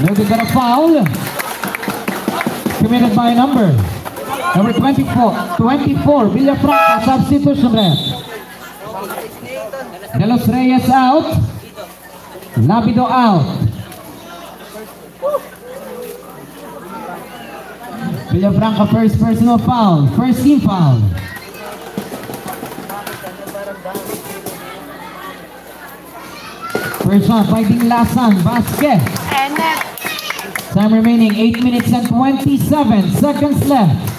No good, got a foul. Committed by number 24, Villafranca, substitution ref. De Los Reyes out. Labido out. Villafranca first personal foul, first team foul. First shot by Dinglasan, basket. Time remaining 8 minutes and 27 seconds left.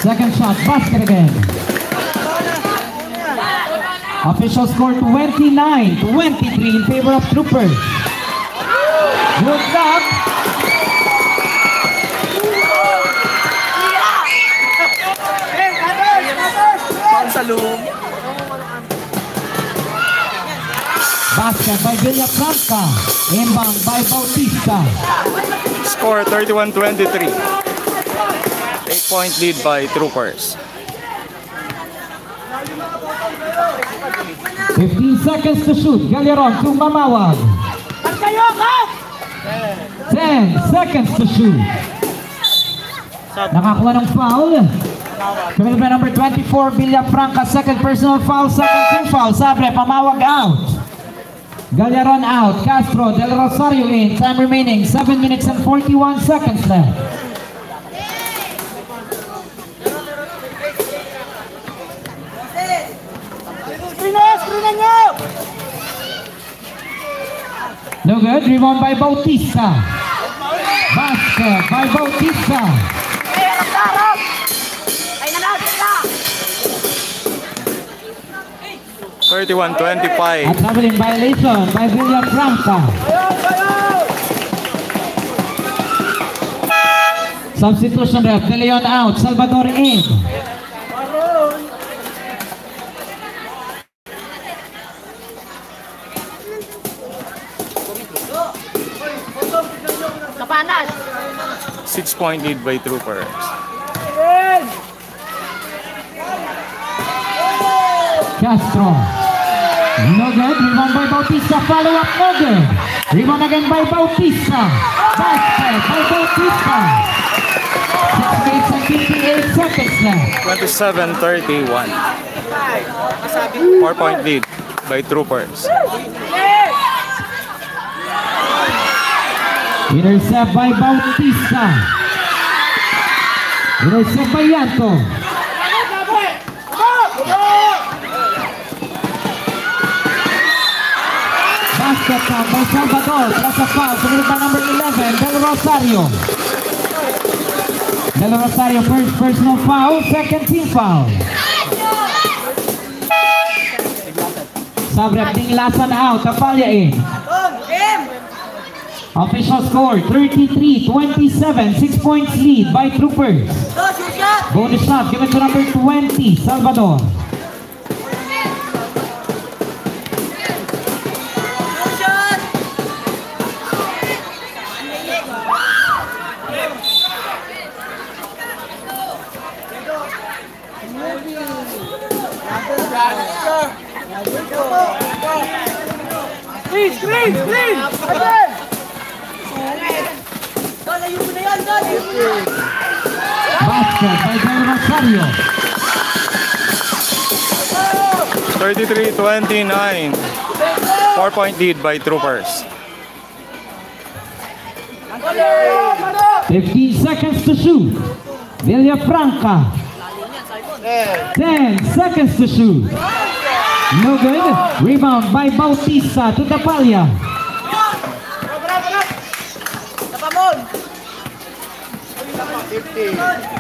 Second shot, basket again. Official score 29-23 in favor of Troopers. Good job. Basket by Villafranca. Inbound by Bautista. Score 31-23. 8-point lead by Troopers. 15 seconds to shoot. Galeron to Mamawag. 10 seconds to shoot. Nakakuha ng foul. Committed by number 24, Villafranca. Second personal foul, second team foul. Sabre, Mamawag out. Galeron out. Castro, Del Rosario in. Time remaining 7 minutes and 41 seconds left. No good. Rebound by Bautista. Basket by Bautista. 31-25. A traveling violation by Villafranca. Substitution ref. De Leon out. Salvador in. Kapanas. 6-point lead by Troopers. Castro. No good. Rebound by Bautista. Follow up. No good. Rebound again by Bautista. Basket by Bautista. 6 minutes and 58 seconds left. 27-31. 4-point lead by Troopers. Intercept by Bautista. Intercept by Yanto. Basket count by Salvador. Plus a foul. Committed by number 11, Del Rosario. Del Rosario first personal foul, second team foul. Sabrep Dinglasan out. Tapalya in. Official score 33-27, 6 points lead by Troopers. Bonus shot given to number 20, Salvador. Please! Basket by Del Rosario. 33-29. 4-point lead by Troopers. 15 seconds to shoot. Villafranca. 10 seconds to shoot. No good. Rebound by Bautista to Tapalya.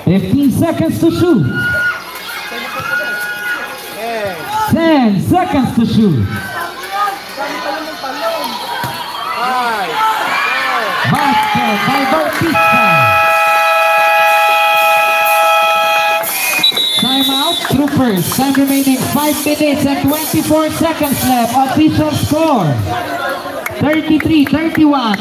15 seconds to shoot. 10 seconds to shoot. Basket by Bautista. Timeout, Troopers. Time remaining 5 minutes and 24 seconds left. Official score 33-31.